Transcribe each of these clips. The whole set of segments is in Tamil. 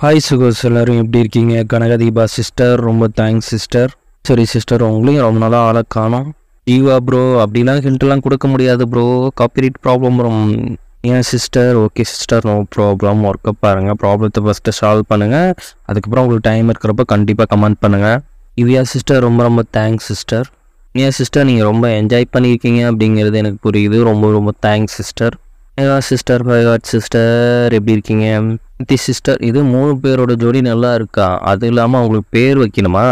ஹாய் சுகோஸ் எல்லோரும் எப்படி இருக்கீங்க? கனகதீபா சிஸ்டர், ரொம்ப தேங்க்ஸ் சிஸ்டர். சரி சிஸ்டர், உங்களையும் ரொம்ப நாளாக ஆளை காணோம். ஜீவா ப்ரோ அப்படிலாம் ஹிண்ட்லாம் கொடுக்க முடியாது ப்ரோ, காப்பிரைட் ப்ராப்ளம் வரும். ஏன் sister? Okay sister, no problem. ஒர்க்கை பாருங்கள், ப்ராப்ளத்தை ஃபஸ்ட்டு சால்வ் பண்ணுங்கள். அதுக்கப்புறம் உங்களுக்கு டைம் இருக்கிறப்ப கண்டிப்பாக கமெண்ட் பண்ணுங்கள். இவ்யா சிஸ்டர், ரொம்ப ரொம்ப தேங்க்ஸ் சிஸ்டர். ஏன் சிஸ்டர், நீங்கள் ரொம்ப என்ஜாய் பண்ணியிருக்கீங்க அப்படிங்கிறது எனக்கு புரியுது. ரொம்ப ரொம்ப தேங்க்ஸ் சிஸ்டர். சிஸ்டர் சிஸ்டர் எப்படி இருக்கீங்க? சிஸ்டர், இது 3 பேரோட ஜோடி நல்லா இருக்கா? அது இல்லாமல் அவங்களுக்கு பேர் வைக்கணுமா?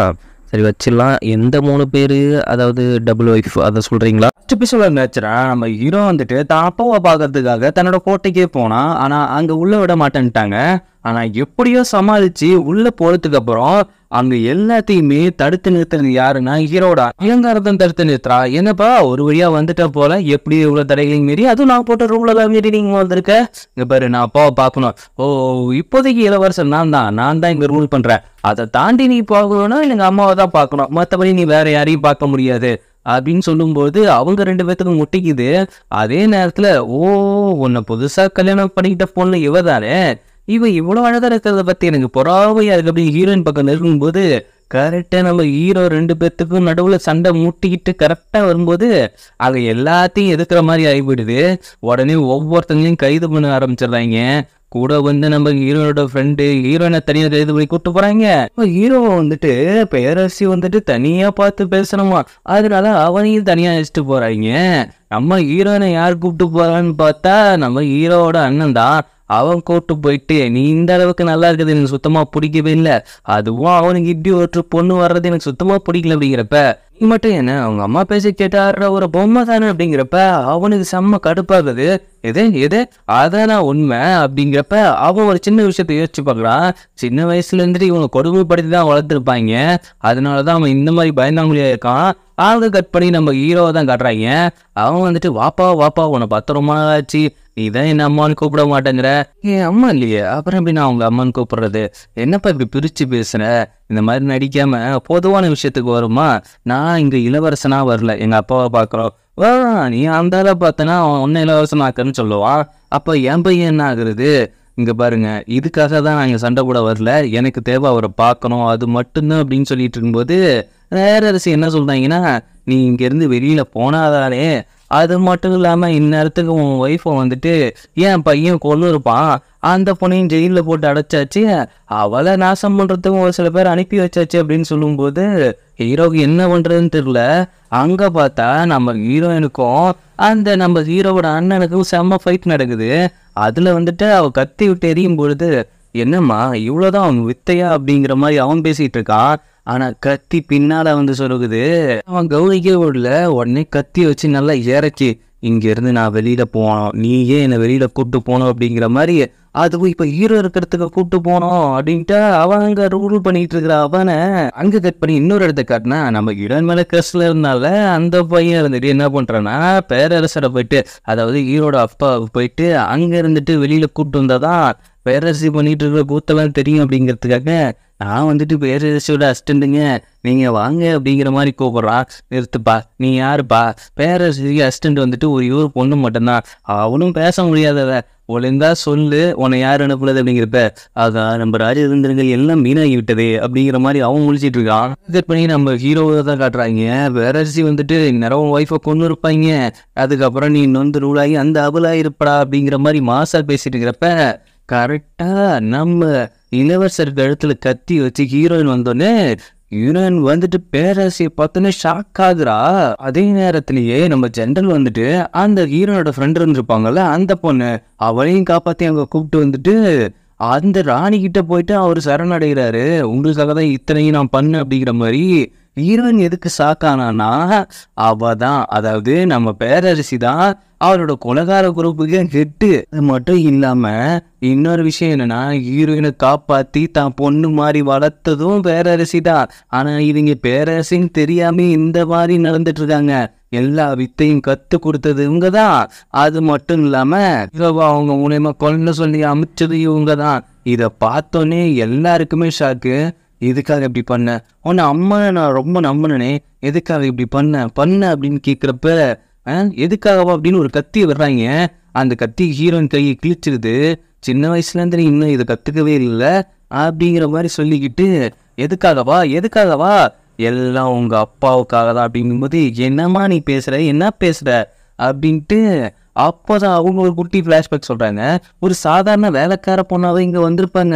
சரி வச்சிடலாம். எந்த 3 பேர்? அதாவது டபுள் ஒய்ஃப், அதை சொல்கிறீங்களா? ஃபர்ஸ்ட் எபிசோட நினச்சிடா நம்ம ஹீரோ வந்துட்டு தான் அப்பாவை பார்க்கறதுக்காக தன்னோட கோட்டைக்கே போனான். ஆனால் அங்கே உள்ளே விட மாட்டேன்ட்டாங்க. ஆனால் எப்படியோ சமாளித்து உள்ளே போகிறதுக்கு அப்புறம் அங்கே எல்லாத்தையுமே தடுத்து நிறுத்துறது யாருன்னா ஹீரோட அலங்காரத்தை தடுத்து நிறுத்துறா. என்னப்பா ஒரு வழியாக வந்துட்ட போல, எப்படி இவ்வளோ தடைகளையும் மீறி, அதுவும் நான் போட்ட ரூலெல்லாம் மீறி நீங்கள் வந்திருக்க. இங்கே பாரு, நான் அப்பாவை பார்க்கணும். ஓ, இப்போதைக்கு இளவரசன் நான் தான் இங்கே ரூல் பண்ணுறேன். அதை தாண்டி நீ பார்க்கணும்னா எங்கள் அம்மாவை தான் பார்க்கணும், மற்றபடி நீ வேற யாரையும் பார்க்க முடியாது அப்படின்னு சொல்லும்போது அவங்க 2 பேர்த்துக்கும் முட்டிக்குது. அதே நேரத்தில் உன்னை புதுசாக கல்யாணம் பண்ணிக்கிட்ட பொண்ணு இவ தானே, இவ இவ்வளோ அழகாக இருக்கிறத பற்றி எனக்கு பொறாமையாக இருக்கு அப்படின்னு ஹீரோயின் பக்கம் நெருங்கும்போது கரெக்டாக நம்ம ஹீரோ 2 பேர்த்துக்கும் நடுவில் சண்டை முட்டிக்கிட்டு கரெக்டாக வரும்போது அங்கே எல்லாத்தையும் எதுக்குற மாதிரி ஆகிவிடுது. உடனே ஒவ்வொருத்தங்களையும் கைது பண்ண ஆரம்பிச்சிடுறாங்க. கூட வந்து நம்ம ஹீரோனோட ஃப்ரெண்டு ஹீரோயினை தனியாக கைது பண்ணி கூப்பிட்டு போகிறாங்க. ஹீரோவை வந்துட்டு பேரரசி வந்துட்டு தனியாக பார்த்து பேசணுமா, அதனால அவனையும் தனியாக அழைச்சிட்டு போகிறாங்க. நம்ம ஹீரோயினை யார் கூப்பிட்டு போகிறான்னு பார்த்தா நம்ம ஹீரோவோட அண்ணன் தான். அவன் கூப்பிட்டு போயிட்டு, நீ இந்த அளவுக்கு நல்லா இருக்குது எனக்கு சுத்தமாக பிடிக்கவே இல்லை, அதுவும் அவனுக்கு இப்படி ஒரு பொண்ணு வர்றது எனக்கு சுத்தமாக பிடிக்கல அப்படிங்கிறப்ப, நீ மட்டும் என்ன அவங்க அம்மா பேசி கேட்டாடுற ஒரு பொம்மை தானே அப்படிங்கிறப்ப அவனுக்கு செம்ம கடுப்பாகுது. எது அதானா உண்மை அப்படிங்கிறப்ப அவன் ஒரு சின்ன விஷயத்த யோசிச்சு பார்க்குறான். சின்ன வயசுல இருந்துட்டு இவங்க கொடுமைப்படுத்தி தான் வளர்த்துருப்பாங்க, அதனாலதான் அவன் இந்த மாதிரி பயந்தாங்குழியா இருக்கான். ஆளுங்க கட் பண்ணி நம்ம ஹீரோவை தான் காட்டுறாங்க. அவன் வந்துட்டு வாப்பா உன்னை 10 ரொம்ப நாள் ஆச்சு, நீ தான் என்ன அம்மான்னு கூப்பிட மாட்டேங்கிற. ஏன் அம்மா இல்லையே, அப்புறம் எப்படி நான் அவங்க அம்மான்னு கூப்பிடுறது? என்னப்பா இப்படி பிரிச்சு பேசுற? இந்த மாதிரி நடிக்காம பொதுவான விஷயத்துக்கு வருமா? நான் இங்க இளவரசனா வரல, எங்க அப்பாவை பார்க்குறோம். நீ அந்த ஆளை பார்த்தனா அவன் ஒன்னும் இளவரசன் ஆக்குன்னு சொல்லுவான். அப்ப என் பையன் என்ன ஆகுறது? இங்க பாருங்க, இதுக்காக தான் நான் இங்க சண்டை கூட வரல, எனக்கு தேவை அவரை பார்க்கணும், அது மட்டும்தான் அப்படின்னு சொல்லிட்டு இருக்கும்போது பேரரசி என்ன சொல்றாங்கன்னா, நீ இங்கேருந்து வெளியில போனாதானே, அது மட்டும் இல்லாமல் இந்நேரத்துக்கு உன் ஒய்ஃபை வந்துட்டு ஏன் பையன் கொண்டு இருப்பான், அந்த பொண்ணையும் ஜெயிலில் போட்டு அடைச்சாச்சு, அவளை நாசம் பண்ணுறதுக்கும் ஒரு சில பேர் அனுப்பி வச்சாச்சு அப்படின்னு சொல்லும்போது ஹீரோவுக்கு என்ன பண்ணுறதுன்னு தெரியல. அங்கே பார்த்தா நம்ம ஹீரோயினுக்கும் அந்த நம்ம ஹீரோவோட அண்ணனுக்கும் செம்ம ஃபைட் நடக்குது. அதில் வந்துட்டு அவள் கத்தி விட்டு எரியும் பொழுது, என்னம்மா இவ்வளோதான் அவன் வித்தையா அப்படிங்கிற மாதிரி அவன் பேசிகிட்டு இருக்கான். ஆனால் கத்தி பின்னால் வந்து சொல்லுகுது. அவன் கௌரிக்கே விடல, உடனே கத்தி வச்சு நல்லா இறக்கி, இங்கேருந்து நான் வெளியில் போனோம், நீயே என்னை வெளியில் கூப்பிட்டு போனோம் அப்படிங்கிற மாதிரி, அதுவும் இப்போ ஹீரோ இருக்கிறதுக்கு கூப்பிட்டு போனோம் அப்படின்ட்டு அவன் அங்கே ரூல் பண்ணிட்டு இருக்கிற அவனை அங்கே கட் பண்ணி இன்னொரு இடத்த காட்டினா நம்ம ஹீரோயின் மேலே கிரஸ்ல இருந்தால அந்த பையன் இருந்துட்டு என்ன பண்ணுறான்னா பேரரசரை போயிட்டு, அதாவது ஹீரோட அப்பா போயிட்டு அங்கே இருந்துட்டு வெளியில் கூப்பிட்டு வந்தாதான் பேரரசி பண்ணிட்டு இருக்கிற கூத்தெல்லாம் தெரியும் அப்படிங்கிறதுக்காக நான் வந்துட்டு பேரரசியோட அசிஸ்டண்ட்டுங்க, நீங்கள் வாங்க அப்படிங்கிற மாதிரி கூப்பிட்றான். நிறுத்துப்பா, நீ யாருப்பா? பேரரசி அசிஸ்டண்ட் வந்துட்டு ஒரு பொண்ணு மட்டும்தான், அவனும் பேச முடியாதவ, ஒழுங்கா சொல்லு உன்னை யார் அனுப்புனது அப்படிங்கிறப்ப, அதான் நம்ம ராஜதந்திரங்கள் எல்லாம் மீனாகி விட்டது அப்படிங்கிற மாதிரி அவன் முடிச்சிட்டு இருக்கான். இது பண்ணி நம்ம ஹீரோவை தான் காட்டுறாங்க. பேரரசி வந்துட்டு நிறைய ஒய்ஃபை கொண்டு இருப்பாங்க, அதுக்கப்புறம் நீ நொந்து ரூலாகி அந்த அபலாக இருப்படா அப்படிங்கிற மாதிரி மாசா பேசிட்டு இருக்கிறப்ப கரெக்டா நம்ம இளவரசர் கழுத்துல கத்தி வச்சு ஹீரோயின் வந்தோடனே ஹீரோயின் வந்துட்டு பேரரசியை பார்த்தோன்னே ஷாக் ஆகுறா. அதே நேரத்திலேயே நம்ம ஜென்ரல் வந்துட்டு அந்த ஹீரோனோட ஃப்ரெண்ட் இருந்திருப்பாங்கல்ல அந்த பொண்ணு, அவளையும் காப்பாற்றி அங்கே கூப்பிட்டு வந்துட்டு அந்த ராணி கிட்ட போயிட்டு அவர் சரணடைகிறாரு. உங்களுக்காக தான் இத்தனையும் நான் பண்ணேன் அப்படிங்கிற மாதிரி. ஹீரோயின் எதுக்கு ஷாக்கானா, அவ தான், அதாவது நம்ம பேரரசி தான் அவரோட கொலகார குரூப்புக்கு ஹெட்டு. அது மட்டும் இல்லாம இன்னொரு விஷயம் என்னன்னா, ஹீரோயினை காப்பாத்தி தான் பொண்ணு மாதிரி வளர்த்ததும் பேரரசி தான். ஆனா இவங்க பேரரசின்னு தெரியாம இந்த மாதிரி நடந்துட்டு இருக்காங்க. எல்லா வித்தையும் கத்து கொடுத்தது இவங்க தான். அது மட்டும் இல்லாம அவங்க மூலயமா கொல்ல சொல்லி அமைச்சது இவங்க தான். இதை பார்த்தோன்னே எல்லாருக்குமே ஷாக்கு. எதுக்காக இப்படி பண்ண? உன்னை அம்மா நான் ரொம்ப நம்பினேனே, எதுக்காக இப்படி பண்ண அப்படின்னு கேட்குறப்ப எதுக்காகவா அப்படின்னு ஒரு கத்தி வர்றாங்க. அந்த கத்தி ஹீரோயின் கையை கிழிச்சிருது. சின்ன வயசுலேருந்து இன்னும் இதை கற்றுக்கவே இல்லை, அப்படிங்கிற மாதிரி சொல்லிக்கிட்டு எதுக்காகவா எல்லாம் உங்க அப்பாவுக்காக தான் அப்படிங்கும்போது என்னம்மா நீ என்ன பேசுற அப்படின்ட்டு அப்போதான் அவங்க ஒரு குட்டி ஃப்ளாஷ்பேக் சொல்றாங்க. ஒரு சாதாரண வேலைக்கார பொண்ணாவே இங்க வந்திருப்பாங்க.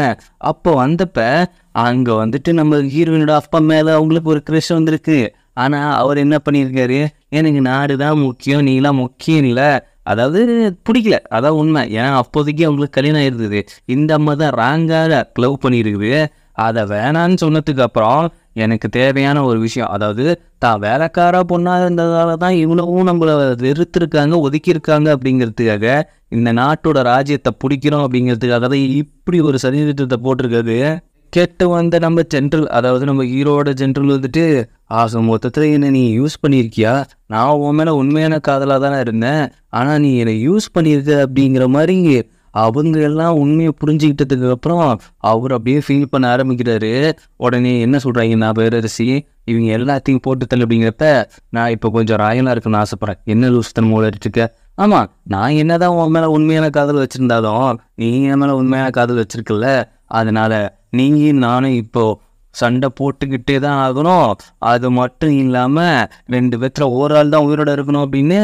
அப்போ வந்தப்ப அங்க வந்துட்டு நம்ம ஹீரோயினோட அப்பா மேல அவங்களுக்கு ஒரு கிரஷ் வந்திருக்கு. ஆனா அவர் என்ன பண்ணியிருக்காரு, எனக்கு நாடுதான் முக்கியம், நீலாம் முக்கியம் இல்லை, அதாவது பிடிக்கல, அதான் உண்மை. ஏன்னா அப்போதைக்கு அவங்களுக்கு கல்யாணம் ஆயிருந்தது. இந்த அம்மா தான் ராங்காக லவ் பண்ணியிருக்குது. அதை வேணான்னு சொன்னதுக்கு அப்புறம் எனக்கு தேவையான ஒரு விஷயம், அதாவது தான் வேலைக்கார பொண்ணாக இருந்ததால தான் இவ்வளவும் நம்மளை வெறுத்திருக்காங்க, ஒதுக்கியிருக்காங்க அப்படிங்கிறதுக்காக, இந்த நாட்டோட ராஜ்யத்தை பிடிக்கிறோம் அப்படிங்கிறதுக்காக தான் இப்படி ஒரு சதித்திட்டத்தை போட்டிருக்காது. கேட்டு வந்த நம்ம ஜென்ரல், அதாவது நம்ம ஹீரோட ஜென்ரல் வந்துட்டு, மொத்தத்தில் என்னை நீ யூஸ் பண்ணியிருக்கியா, நான் உன் மேலே உண்மையான காதலாக தானே இருந்தேன், ஆனால் நீ என்னை யூஸ் பண்ணியிருக்க அப்படிங்கிற மாதிரி அவங்க எல்லாம் உண்மையை புரிஞ்சுக்கிட்டதுக்கு அப்புறம் அவர் அப்படியே ஃபீல் பண்ண ஆரம்பிக்கிறாரு. உடனே என்ன சொல்கிறாங்க, நான் பேரரசி இவங்க எல்லாத்தையும் போட்டு தள்ளு அப்படிங்கிறப்ப, நான் இப்போ கொஞ்சம் ராயலாக இருக்குன்னு ஆசைப்பட்றேன். என்ன லூசுத்தன் மூலம் இருக்க, ஆமாம் நான் என்னதான் உன் மேலே உண்மையான காதல் வச்சுருந்தாலும் நீ என் மேலே உண்மையான காதல் வச்சுருக்கல, அதனால நீயும் நானும் இப்போ சண்டை போட்டுக்கிட்டே தான் ஆகணும். அது மட்டும் இல்லாமல் 2 பேர்த்துல ஒரு ஆள் தான் உயிரோட இருக்கணும் அப்படின்னு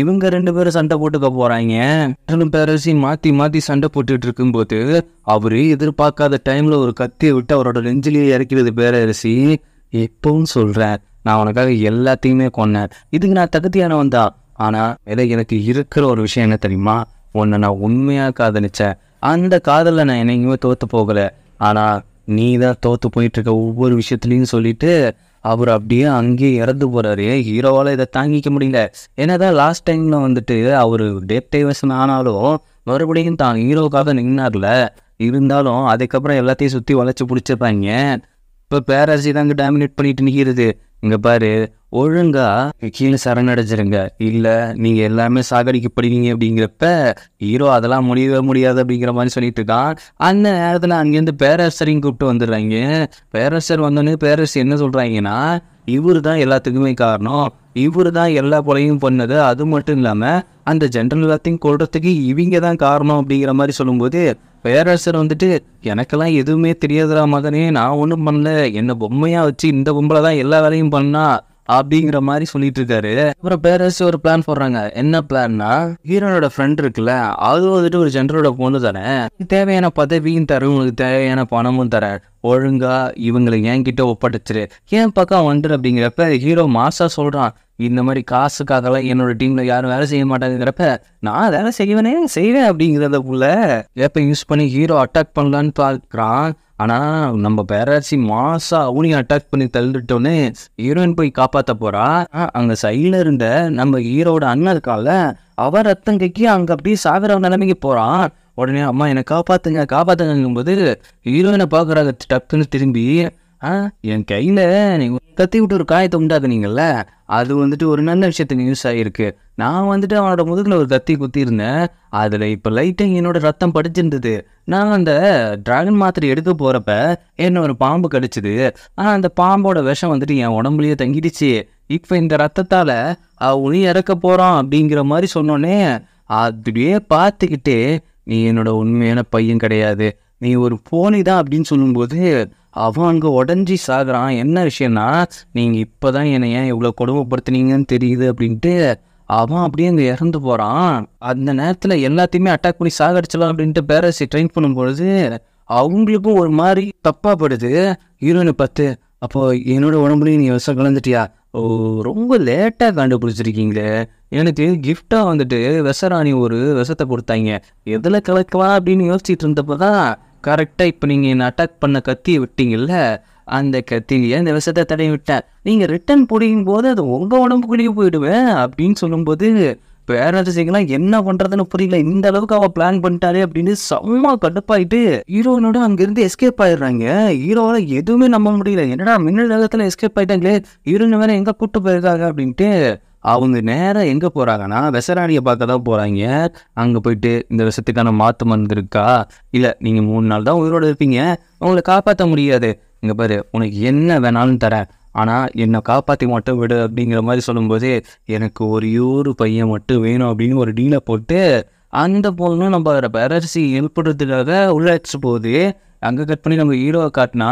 இவங்க 2 பேரும் சண்டை போட்டுக்க போகிறாங்க. பேரரசி மாற்றி சண்டை போட்டுட்டு இருக்கும்போது அவரு எதிர்பார்க்காத டைமில் ஒரு கத்தியை விட்டு அவரோட நெஞ்சிலேயே இறக்கிறது. பேரரசி, எப்பவும் சொல்கிறேன், நான் உனக்காக எல்லாத்தையுமே கொன்னேன், இதுக்கு நான் தகுதியானவன் தான். ஆனால் எனக்கு இருக்கிற ஒரு விஷயம் என்ன தெரியுமா, உன்னை நான் உண்மையாக காதலிச்சேன். அந்த காதலில் நான் என்னைக்குமே தோற்று போகலை, ஆனால் நீ தான் தோற்று போயிட்டுருக்க ஒவ்வொரு விஷயத்துலையும் சொல்லிட்டு அவர் அப்படியே அங்கேயே இறந்து போகிறாரு. ஹீரோவால் இதை தாங்கிக்க முடியல. ஏன்னா தான் லாஸ்ட் டைமில் வந்துட்டு அவர் டேட் டைவர்ஷன் ஆனாலும் மறுபடியும் தான் ஹீரோவுக்காக நின்னார்ல, இருந்தாலும் அதுக்கப்புறம் எல்லாத்தையும் சுற்றி வளைச்சி பிடிச்சிருப்பாங்க. இப்போ பேரரசி தாங்க டாமினேட் பண்ணிட்டு நிற்கிறது. இங்கே பாரு, ஒழுங்கா கீழே சரணடைஞ்சிருங்க, இல்லை நீங்கள் எல்லாமே சாகடிக்கப்படுவீங்க அப்படிங்கிறப்ப ஹீரோ அதெல்லாம் முடியவே முடியாது அப்படிங்கிற மாதிரி சொல்லிட்டு இருக்கான். அந்த நேரத்தில் அங்கேருந்து பேரரசரையும் கூப்பிட்டு வந்துடுறாங்க. பேரரசர் வந்தோடனே பேரரசு என்ன சொல்கிறாங்கன்னா, இவர் தான் எல்லாத்துக்குமே காரணம், இவர் தான் எல்லா கொலையும் பண்ணது, அது மட்டும் இல்லாமல் அந்த ஜென்ரல் எல்லாத்தையும் கொள்றதுக்கு இவங்க தான் காரணம் அப்படிங்கிற மாதிரி சொல்லும்போது பேரரசர் வந்துட்டு, எனக்கெல்லாம் எதுவுமே தெரியாதுடா மகனே, நான் ஒன்றும் பண்ணல, என்னை பொம்மையாக வச்சு இந்த பொம்பளை தான் எல்லா வேலையும் பண்ணா அப்படிங்கிற மாதிரி சொல்லிட்டு இருக்காரு. அப்புறம் பேரரசு ஒரு பிளான் போடுறாங்க. என்ன பிளான்னா, ஹீரோனோட ஃப்ரெண்ட் இருக்குல்ல, அது வந்துட்டு ஒரு ஜென்ரலோட பொண்ணு தானே, தேவையான பதவியும் தரும், உங்களுக்கு தேவையான பணமும் தர, ஒழுங்கா இவங்களை என்கிட்ட ஒப்படைச்சிரு, ஏன் பக்கம் வந்துடு அப்படிங்கிறப்ப ஹீரோ மாசா சொல்றான், இந்த மாதிரி காசுக்காகலாம் என்னோட டீம்ல யாரும் வேலை செய்ய மாட்டாங்கிறப்ப நான் வேலை செய்வேன் அப்படிங்கிறதுக்குள்ள எப்ப யூஸ் பண்ணி ஹீரோ அட்டாக் பண்ணலான்னு பார்க்குறான். ஆனால் நம்ம பேரரசி மாசா அவனையும் அட்டாக் பண்ணி தள்ளிட்டோன்னே ஹீரோயின் போய் காப்பாற்ற போறா. அங்கே சைடில் இருந்த நம்ம ஹீரோட அண்ணன் இருக்கால, அவர் ரத்தம் கக்கி அங்கே அப்படியே சாகிற நிலைமைக்கு போகிறான். உடனே அம்மா என்னை காப்பாற்றுங்கும் போது ஹீரோயினை பார்க்குறாங்க. டக்குன்னு திரும்பி, என் கையில் நீங்கள் கத்தி விட்டு ஒரு காயத்தை உண்டாக்குனீங்கல்ல, அது வந்துட்டு ஒரு நல்ல விஷயத்துக்கு யூஸ் ஆகிருக்கு. நான் வந்துட்டு அவனோட முதுகில் ஒரு கத்தி குத்திருந்தேன், அதில் இப்போ லைட்டாக என்னோட ரத்தம் படிச்சிருந்தது. நான் அந்த டிராகன் மாத்திரை எடுக்க போகிறப்ப என்ன ஒரு பாம்பு கடிச்சிது, ஆனால் அந்த பாம்போட விஷம் வந்துட்டு என் உடம்புலையே தங்கிடுச்சு. இப்போ இந்த ரத்தத்தால் அவனையும் இறக்க போகிறான் அப்படிங்கிற மாதிரி சொன்னோன்னே அப்படியே பார்த்துக்கிட்டே, நீ என்னோட உண்மையான பையன் கிடையாது, நீ ஒரு போனி தான் அப்படின்னு சொல்லும்போது அவன் அங்கே உடஞ்சி சாகுறான். என்ன விஷயம்னா, நீங்கள் இப்போ தான் என்னை ஏன் இவ்வளோ கொடுமைப்படுத்துனீங்கன்னு தெரியுது அப்படின்ட்டு அவன் அப்படியே அங்கே இறந்து போகிறான். அந்த நேரத்தில் எல்லாத்தையுமே அட்டாக் பண்ணி சாகடிச்சலாம் அப்படின்ட்டு பேரரசி ட்ரெயின் பண்ணும்பொழுது அவங்களுக்கும் ஒரு மாதிரி தப்பாக படுது. ஹீரோயினை பார்த்து, அப்போ என்னோட உடம்புலையும் நீ விஷம் கலந்துட்டியா, ரொம்ப லேட்டாக கண்டுபிடிச்சிருக்கீங்களே, எனக்கு கிஃப்டாக வந்துட்டு விஷராணி ஒரு விஷத்தை கொடுத்தாங்க, எதில் கலக்கலாம் அப்படின்னு யோசிச்சுட்டு இருந்தப்போ தான் கரெக்டாக இப்போ நீங்கள் என்னை அட்டாக் பண்ண கத்தியை விட்டீங்கல்ல, அந்த கத்திலேயே அந்த விஷத்தை தடவி விட்டேன், நீங்கள் ரிட்டன் பிடிக்கும் போது அது உங்கள் உடம்புக்குள்ளேயே போயிடுவேன் அப்படின்னு சொல்லும்போது பேரரசிங்கெல்லாம் என்ன பண்ணுறதுன்னு புரியல. இந்த அளவுக்கு அவள் பிளான் பண்ணிட்டாரு அப்படின்னு செம்ம கடுப்பாயிட்டு ஹீரோனோட அங்கேருந்து எஸ்கேப் ஆயிடுறாங்க. ஹீரோவால் எதுவுமே நம்ப முடியல, என்னடா மின்னல் வேகத்தில் எஸ்கேப் ஆகிட்டாங்களே, ஹீரோயின் வேறு எங்கே கூப்பிட்டு போயிருக்காங்க அப்படின்ட்டு அவங்க நேராக எங்கே போகிறாங்கன்னா விஷராணியை பார்க்க தான் போகிறாங்க. அங்கே போயிட்டு இந்த விஷத்துக்கான மாற்று மருந்து இருக்கா, இல்லை நீங்கள் 3 நாள் தான் உயிரோடு இருப்பீங்க, உங்களை காப்பாற்ற முடியாது, இங்கே பாரு உனக்கு என்ன வேணாலும் தரேன், ஆனால் என்னை காப்பாற்றி மட்டும் விடு அப்படிங்கிற மாதிரி சொல்லும்போது எனக்கு ஒரு பையன் மட்டும் வேணும் அப்படின்னு ஒரு டீலை போட்டு அந்த பொண்ணு நம்ம பேரரசி ஹெல்ப் பண்ணுறதுக்காக உள்ளாச்சு போகுது. அங்கே கட் பண்ணி நம்ம ஹீரோவை காட்டினா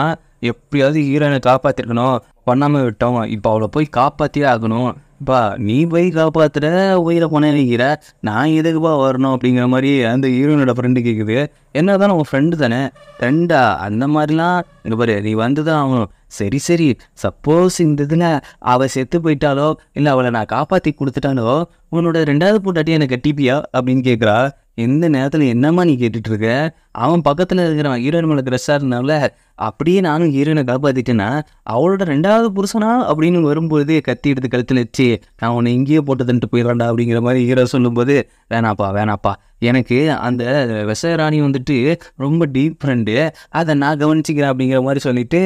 எப்படியாவது ஹீரோயினை காப்பாற்றிருக்கணும், பண்ணாமல் விட்டோம், இப்போ அவளை போய் காப்பாற்றியே ஆகணும். பா நீ போய் காப்பாற்றுற, உயிரை நினைக்கிற, நான் எதுக்குப்பா வரணும் அப்படிங்கிற மாதிரி அந்த ஹீரோனோட ஃப்ரெண்டு கேட்குது. என்ன தான் உன் ஃப்ரெண்டு தானே, ஃப்ரெண்டா அந்த மாதிரிலாம் இங்கே பாரு நீ வந்து தான் ஆகணும். சரி சரி, சப்போஸ் இந்த இதில் அவள் செத்து போயிட்டாலோ இல்லை அவளை நான் காப்பாற்றி கொடுத்துட்டாலோ உன்னோட 2வது பொண்டாட்டி எனக்கு கட்டிப்பியா அப்படின்னு கேட்குறா. எந்த நேரத்தில் என்னம்மா நீ கேட்டுட்டு இருக்க? அவன் பக்கத்தில் இருக்கிறவன் ஹீரோயின் மேலே க்ரெஸ்ஸாக இருந்தால அப்படியே நானும் ஹீரோயினை காப்பாற்றிட்டேன்னா அவளோட 2வது புருஷனா அப்படின்னு வரும்போது கத்தி எடுத்து கழுத்தில் வச்சு நான் உன்னை இங்கேயே போட்டு தந்துட்டு போயிடலாண்டா அப்படிங்கிற மாதிரி ஹீரோ சொல்லும்போது வேணாப்பா எனக்கு அந்த விசயராணி வந்துட்டு ரொம்ப டீப் ஃப்ரெண்டு, அதை நான் கவனிச்சிக்கிறேன் அப்படிங்கிற மாதிரி சொல்லிட்டு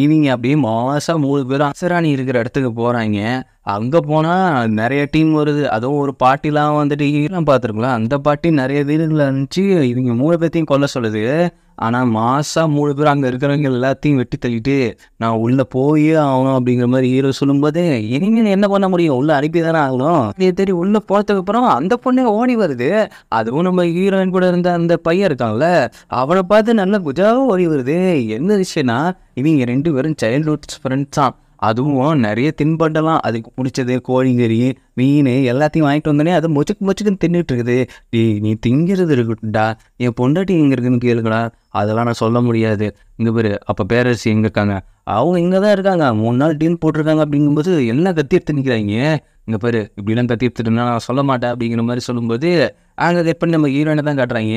இவங்க அப்படியே மாதம் 3 பேரும் விசயராணி இருக்கிற இடத்துக்கு போகிறாங்க. அங்கே போனால் நிறைய டீம் வருது. அதுவும் ஒரு பாட்டிலாம் வந்துட்டு ஹீரோலாம் பார்த்துருக்கலாம், அந்த பாட்டி நிறைய வீடுகளில் இருந்துச்சு. இவங்க 3 பேர்த்தையும் கொல்ல சொல்லுது. ஆனால் மாதம் 3 பேர் அங்கே இருக்கிறவங்க எல்லாத்தையும் வெட்டி தள்ளிட்டு நான் உள்ளே போயே ஆகணும் அப்படிங்கிற மாதிரி ஹீரோ சொல்லும்போது இனிமேல் என்ன பண்ண முடியும், உள்ளே அனுப்பி தானே ஆகணும். இதே தெரிய உள்ளே போகிறதுக்கப்புறம் அந்த பொண்ணே ஓடி வருது. அதுவும் நம்ம ஹீரோயின் கூட இருந்த அந்த பையன் இருக்கான்ல, அவனை பார்த்து நல்லா குஜாவும் ஓடி வருது. என்ன விஷயம்னா இவங்க 2 பேரும் சைல்ட்ஹுட் ஃப்ரெண்ட்ஸ் தான். அதுவும் நிறைய தின்பண்டலாம் அதுக்கு பிடிச்சது, கோழிக்கறி, மீன் எல்லாத்தையும் வாங்கிட்டு வந்தோடனே அது மொச்சுக்குன்னு தின்னுட்டு இருக்குது. நீ திங்கிறது இருக்குடா, என் பொண்டாட்டி எங்கே இருக்குன்னு கேளுக்கடா. அதெல்லாம் நான் சொல்ல முடியாது. இங்கே பேர் அப்போ பேரரசி எங்கே இருக்காங்க? அவங்க இங்கே தான் இருக்காங்க, 3 நாள் டீல் போட்டிருக்காங்க அப்படிங்கும்போது எல்லாம் கத்தி எடுத்து நிற்கிறாங்க. இங்கே பேர் இப்படிலாம் கத்தி எடுத்துட்டுனா நான் சொல்ல மாட்டேன் அப்படிங்கிற மாதிரி சொல்லும்போது அங்கே கட் பண்ணி நம்ம ஹீரோயினை தான் காட்டுறாங்க.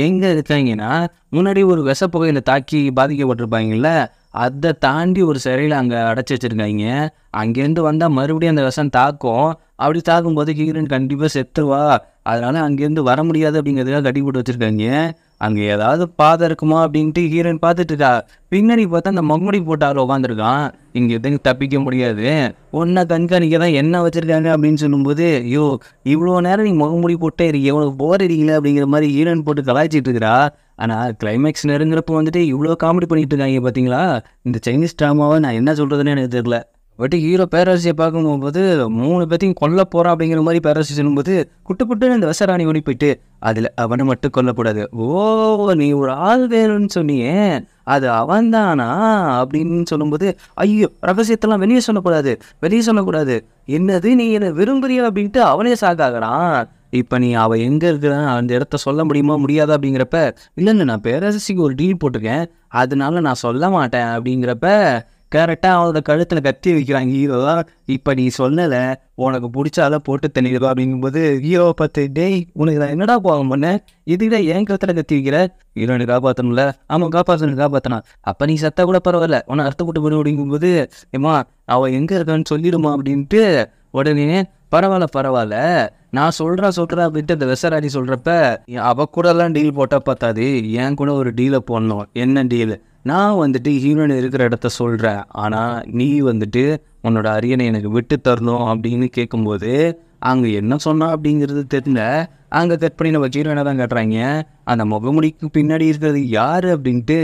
எங்கே இருக்காங்கன்னா முன்னாடி ஒரு விஷப்புகையில் தாக்கி பாதிக்கப்பட்டிருப்பாங்கல்ல, அதை தாண்டி ஒரு சிறையில் அங்கே அடைச்சி வச்சுருக்காங்க. அங்கேருந்து வந்தால் மறுபடியும் அந்த விஷம் தாக்கும். அப்படி தாக்கும்போது ஹீரோயின் கண்டிப்பாக செத்துருவா, அதனால் அங்கேருந்து வர முடியாது அப்படிங்கிறதுக்காக கட்டி போட்டு வச்சுருக்காங்க. அங்கே ஏதாவது பாதை இருக்குமா அப்படின்ட்டு ஹீரோயின் பார்த்துட்டு இருக்கா. பின்னாடி பார்த்தா அந்த மம்முடி போட்டு ஆள் உட்காந்துருக்கான். இங்கே எதுவும் தப்பிக்க முடியாது, ஒன்றா கண்காணிக்க தான் என்ன வச்சுருக்காங்க அப்படின்னு சொல்லும்போது ஐயோ இவ்வளோ நேரம் நீ முகமுடி போட்டே இருக்கீங்க, உனக்கு போர் அடிக்கல அப்படிங்கிற மாதிரி ஹீரோயின் போட்டு கலாய்ச்சிட்டு இருக்கிறா. ஆனால் கிளைமேக்ஸ் நெருங்குறப்போ வந்துட்டு இவ்வளோ காமெடி பண்ணிட்டு இருக்காங்க பார்த்தீங்களா. இந்த சைனீஸ் ட்ராமாவை நான் என்ன சொல்கிறதுன்னு எனக்கு தெரியல. பட் ஹீரோ பேரரசியை பார்க்கும்போது 3 பேர்த்தையும் கொல்ல போகிறான் அப்படிங்கிற மாதிரி பேரரசி சொல்லும்போது குட்டு அந்த விசராணி ஓடி போயிட்டு அதில் அவனை மட்டும் கொல்லக்கூடாது. ஓ நீ ஒரு ஆள் வேணும்னு சொன்னியே, அது அவன் தானா அப்படின்னு சொல்லும்போது ஐயோ ரகசியத்தெல்லாம் வெளியே சொல்லக்கூடாது, என்னது நீ என்னை விரும்புறியா அப்படின்ட்டு அவனே சாக்காகிறான். இப்போ நீ அவள் எங்கே இருக்கிறான் அந்த இடத்த சொல்ல முடியாதா அப்படிங்கிறப்ப இல்லை நான் பேரரசிக்கு ஒரு டீல் போட்டிருக்கேன், அதனால நான் சொல்ல மாட்டேன் அப்படிங்கிறப்ப கரெக்டாக அவனோட கழுத்தில் கத்தி வைக்கிறாங்க ஹீரோ. இப்போ நீ சொல்லலை, உனக்கு பிடிச்சால போட்டு தண்ணிடுவா அப்படிங்கும்போது ஹீரோவை பார்த்து டேய் உனக்கு நான் என்னடா போகம் பண்ணேன், இதுக்கிட்ட என் கழுத்தில் கத்தி வைக்கிற, ஹீரோனை காப்பாற்றணும்ல, ஆமாம் காப்பாற்றணும், அப்போ நீ சத்தா கூட பரவாயில்ல, உன்னை அர்த்தம் போட்டு போடும் அப்படிங்கும்போது ஏம்மா அவள் எங்கே இருக்கான்னு சொல்லிடுமா அப்படின்ட்டு உடனே பரவாயில்ல நான் சொல்கிறேன் அப்படின்ட்டு அந்த விசராணி சொல்கிறப்ப அவள் கூடலாம் டீல் போட்டால் பார்த்தாது, என் கூட ஒரு டீலை போடணும். என்ன டீல்? நான் வந்துட்டு ஹீரோயின் இருக்கிற இடத்த சொல்கிறேன், ஆனால் நீ வந்துட்டு உன்னோட அரியணை எனக்கு விட்டு தரணும் அப்படின்னு கேட்கும்போது அங்கே என்ன சொன்னா அப்படிங்கிறது தெரியல. அங்கே கட் பண்ணி நம்ம ஹீரோயினை தான் காட்டுறாங்க. அந்த முகமுடிக்கு பின்னாடி இருக்கிறது யார் அப்படின்ட்டு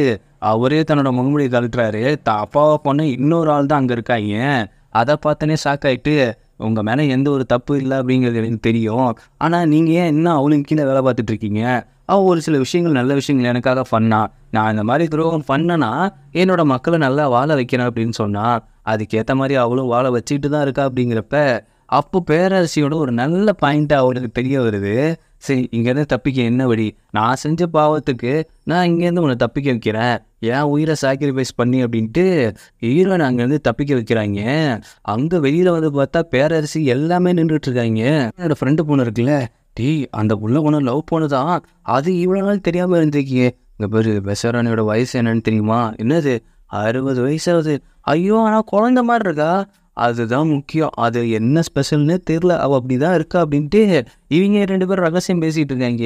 அவரே தன்னோட முகமுடியை கழட்டுறாரு. அப்பாவை பொண்ணு இன்னொரு ஆள் தான் அங்கே இருக்காங்க. அதை பார்த்தோன்னே ஷாக் ஆகிட்டு உங்கள் மேலே எந்த ஒரு தப்பு இல்லை அப்படிங்கிறது எனக்கு தெரியும், ஆனால் நீங்கள் ஏன் இன்னும் அவளுக்கு கீழே வேலை பார்த்துட்ருக்கீங்க, அவள் ஒரு சில விஷயங்கள் நல்ல விஷயங்கள் எனக்காக பண்ணா, நான் இந்த மாதிரி துரோகம் பண்ணனா என்னோட மக்களை நல்லா வாழ வைக்கிறேன் அப்படின்னு சொன்னால் அதுக்கேற்ற மாதிரி அவளும் வாழ வச்சுக்கிட்டு தான் இருக்கா அப்படிங்கிறப்ப அப்போ பேரரசியோட ஒரு நல்ல பாயிண்ட்டாக அவளுக்கு தெரிய வருது. சரி இங்கேருந்து தப்பிக்க என்ன வழி, நான் செஞ்ச பாவத்துக்கு நான் இங்கேருந்து உன்னை தப்பிக்க வைக்கிறேன், ஏன் உயிரை சாக்ரிஃபைஸ் பண்ணி அப்படின்ட்டு ஹீரோயின் அங்கேருந்து தப்பிக்க வைக்கிறாங்க. அங்கே வெளியில் வந்து பார்த்தா பேரரசி எல்லாமே நின்றுட்டுருக்காங்க. என்னோட ஃப்ரெண்டு பொண்ணு இருக்குல்ல, அந்த புள்ள பொண்ணு லவ் பண்ணுதான், அது இவ்வளோ நாள் தெரியாமல் இருந்திருக்கீங்க. இங்கே பேர் விசராணியோட வயசு என்னன்னு தெரியுமா? என்னது 60 வயசாகுது. ஐயோ ஆனால் குழந்த மாதிரி இருக்கா, அதுதான் முக்கியம், அது என்ன ஸ்பெஷல்னு தெரில, அவள் அப்படி தான் இருக்கா அப்படின்ட்டு இவங்க 2 பேரும் ரகசியம் பேசிகிட்டு இருக்காங்க.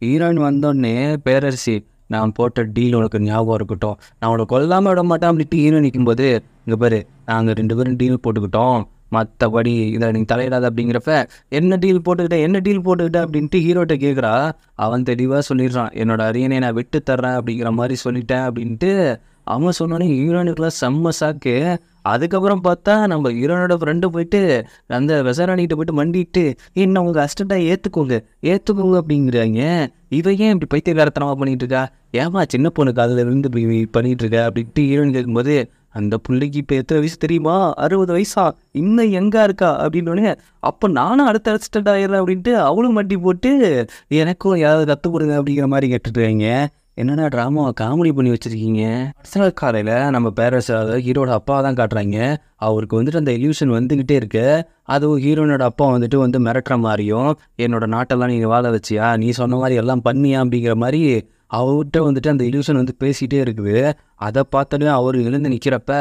ஹீரோயின் வந்தோடனே பேரரசி நான் போட்ட டீல் உனக்கு ஞாபகம் இருக்கட்டும், நான் உனக்கு கொல்லாமல் விட மாட்டேன் அப்படின்ட்டு ஹீரோயின் நிற்கும்போது இங்கே பாரு நாங்கள் 2 பேரும் டீல் போட்டுக்கிட்டோம், மற்றபடி இதை நீங்கள் தலையிடாது அப்படிங்கிறப்ப என்ன டீல் போட்டுக்கிட்டேன் அப்படின்ட்டு ஹீரோட்ட கேட்குறா. அவன் தெளிவாக சொல்லிடுறான், என்னோட அரியணை நான் விட்டு தர்றேன் அப்படிங்கிற மாதிரி சொல்லிட்டேன் அப்படின்ட்டு அவன் சொன்னோன்னே ஹீரோயினுக்குலாம் செம்ம சாக்கு. அதுக்கப்புறம் பார்த்தா நம்ம ஹீரோனோட ஃப்ரெண்டு போயிட்டு அந்த விசாரணிகிட்ட போயிட்டு மண்டிட்டு என்ன உங்கள் அசிஸ்டண்ட்டாக ஏற்றுக்கோங்க அப்படிங்கிறாங்க. இவன் ஏன் இப்படி பைத்தியக்காரத்தனமாக பண்ணிட்டு இருக்கா, ஏமா சின்ன பொண்ணுக்கு அதில் இருந்து இப்படி பண்ணிட்டு இருக்கா அப்படின்ட்டு ஹீரோயின் கேட்கும்போது, அந்த பிள்ளைக்கு இப்போ எத்தனை வயசு தெரியுமா, 60 வயசா, இன்னும் எங்கே இருக்கா அப்படின்னோடனே, அப்போ நானும் அடுத்த அசிஸ்டண்ட் ஆயிடுறேன் அப்படின்ட்டு அவளும் மட்டி போட்டு எனக்கும் யாராவது கற்றுக் கொடுங்க அப்படிங்கிற மாதிரி கேட்டுருக்காங்க. என்னென்னா ட்ராமாவை காமெடி பண்ணி வச்சுருக்கீங்க. அடுத்த நாள் காலையில் நம்ம பேரண்ட்ஸ், அதாவது ஹீரோட அப்பா தான் காட்டுறாங்க. அவருக்கு வந்துட்டு அந்த இல்யூஷன் வந்துக்கிட்டே இருக்கு. அதுவும் ஹீரோனோட அப்பா வந்துட்டு மிரட்டுற மாதிரியும், என்னோட நாட்டெல்லாம் நீங்கள் வாழ வச்சியா, நீ சொன்ன மாதிரி எல்லாம் பண்ணியா அப்படிங்கிற மாதிரி அவர்கிட்ட வந்துட்டு அந்த இல்யூஷன் வந்து பேசிகிட்டே இருக்குது. அதை பார்த்தோன்னே அவர் எழுந்து நிற்கிறப்ப,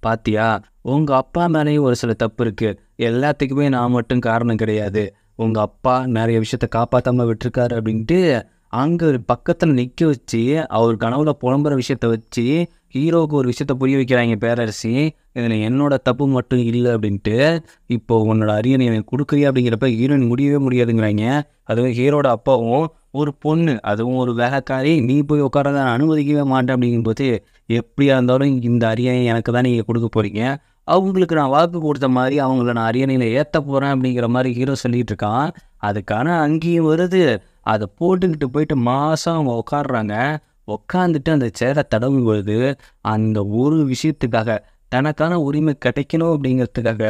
பாத்தியா உங்கள் அப்பா மேலேயும் ஒரு சில தப்பு இருக்குது, எல்லாத்துக்குமே நான் மட்டும் காரணம் கிடையாது, உங்கள் அப்பா நிறைய விஷயத்த காப்பாற்றாமல் விட்டுருக்காரு அப்படின்ட்டு அங்கே ஒரு பக்கத்தில் நிற்க வச்சு அவர் கனவுல புலம்புற விஷயத்த வச்சு ஹீரோவுக்கு ஒரு விஷயத்த புரிய வைக்கிறாங்க பேரரசி. இதில் என்னோட தப்பு மட்டும் இல்லை அப்படின்ட்டு, இப்போ உன்னோட அரியணை எனக்கு கொடுக்குறியா அப்படிங்கிறப்ப ஹீரோயின் முடியவே முடியாதுங்கிறாங்க. அதுவும் ஹீரோட அப்பாவும் ஒரு பொண்ணு, அதுவும் ஒரு வேலைக்காரி, நீ போய் உட்காரத நான் அனுமதிக்கவே மாட்டேன் அப்படிங்கும்போது, எப்படியா இருந்தாலும் இந்த அரியணை எனக்கு தான் நீங்கள் கொடுக்க போகிறீங்க, அவங்களுக்கு நான் வாக்கு கொடுத்த மாதிரி அவங்கள நான் அரியணையில் ஏற்ற போகிறேன் அப்படிங்கிற மாதிரி ஹீரோ சொல்லிகிட்டு இருக்கான். அதுக்கான அங்கேயும் வருது. அதை போட்டுக்கிட்டு போயிட்டு மாதம் அவங்க உட்காடுறாங்க. உட்காந்துட்டு அந்த சேரை தடவும் பொழுது அந்த ஒரு விஷயத்துக்காக, தனக்கான உரிமை கிடைக்கணும் அப்படிங்கிறதுக்காக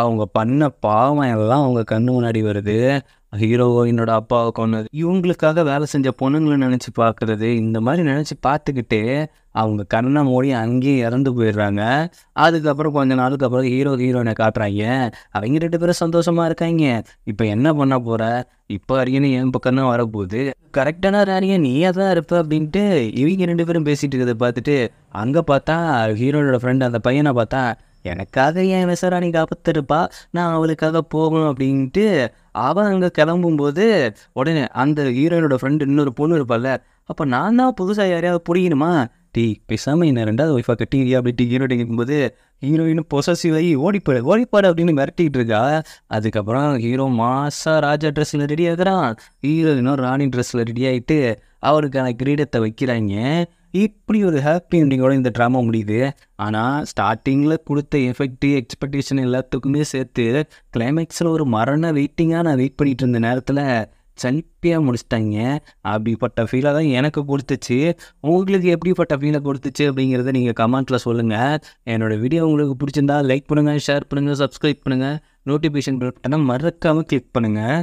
அவங்க பண்ண பாவம் எல்லாம் அவங்க கண்ணு முன்னாடி வருது. ஹீரோயினோட அப்பாவை கொன்னது, இவங்களுக்காக வேலை செஞ்ச பொண்ணுங்களை நினச்சி பார்க்குறது, இந்த மாதிரி நினச்சி பார்த்துக்கிட்டு அவங்க கண்ணை மூடி அங்கேயே இறந்து போயிடுறாங்க. அதுக்கப்புறம் கொஞ்ச நாளுக்கு அப்புறம் ஹீரோயினை காட்டுறாங்க. அவங்க 2 பேரும் சந்தோஷமாக இருக்காங்க. இப்போ என்ன பண்ண போகிற, இப்போ அரியணை என் பக்கம் வரப்போகுது, கரெக்டான அரியணை நீயே தான் இருப்ப அப்படின்ட்டு இவங்க 2 பேரும் பேசிகிட்டு இருக்கிறத பார்த்துட்டு அங்கே பார்த்தா ஹீரோனோட ஃப்ரெண்டு அந்த பையனை பார்த்தா, எனக்காக என் விசாரணை காப்பாத்திருப்பா, நான் அவளுக்காக போகணும் அப்படின்ட்டு அவன் அங்கே கிளம்பும்போது உடனே அந்த ஹீரோயினோட ஃப்ரெண்டு இன்னொரு பொண்ணு இருப்பாள்ல, அப்போ நான் தான் புதுசாக யாரையாவது பிடிக்கணுமா, டீ பேசாமல் என்ன 2வது ஒய்ஃபாக கட்டிக்கிறியா அப்படின்ட்டு ஹீரோயின் கேட்கும்போது ஹீரோயின் பொசசிவ் ஆகி ஓடிப்பாடு அப்படின்னு மிரட்டிக்கிட்டு இருக்கா. அதுக்கப்புறம் ஹீரோ மாசா ராஜா ட்ரெஸ்ஸில் ரெடி ஆகுறான், ஹீரோயினும் ராணி ட்ரெஸ்ஸில் ரெடி ஆகிட்டு அவருக்கான கிரீடத்தை வைக்கிறாங்க. இப்படி ஒரு ஹாப்பி எண்டிங்கோட இந்த ட்ராமா முடியுது. ஆனால் ஸ்டார்டிங்கில் கொடுத்த எஃபெக்ட் எக்ஸ்பெக்டேஷன் எல்லாத்துக்குமே சேர்த்து கிளைமேக்ஸில் ஒரு மரண வெயிட்டிங்காக நான் வெயிட் பண்ணிகிட்டு இருந்த நேரத்தில் சல்பியாக முடிச்சிட்டாங்க. அப்படிப்பட்ட ஃபீலாக தான் எனக்கு கொடுத்துச்சு. உங்களுக்கு எப்படிப்பட்ட ஃபீலை கொடுத்துச்சு அப்படிங்கிறத நீங்கள் கமெண்ட்டில் சொல்லுங்கள். என்னோடய வீடியோ உங்களுக்கு பிடிச்சிருந்தா லைக் பண்ணுங்கள், ஷேர் பண்ணுங்கள், சப்ஸ்கிரைப் பண்ணுங்கள், நோட்டிஃபிகேஷன் பட்டனை மறக்காமல் கிளிக் பண்ணுங்கள்.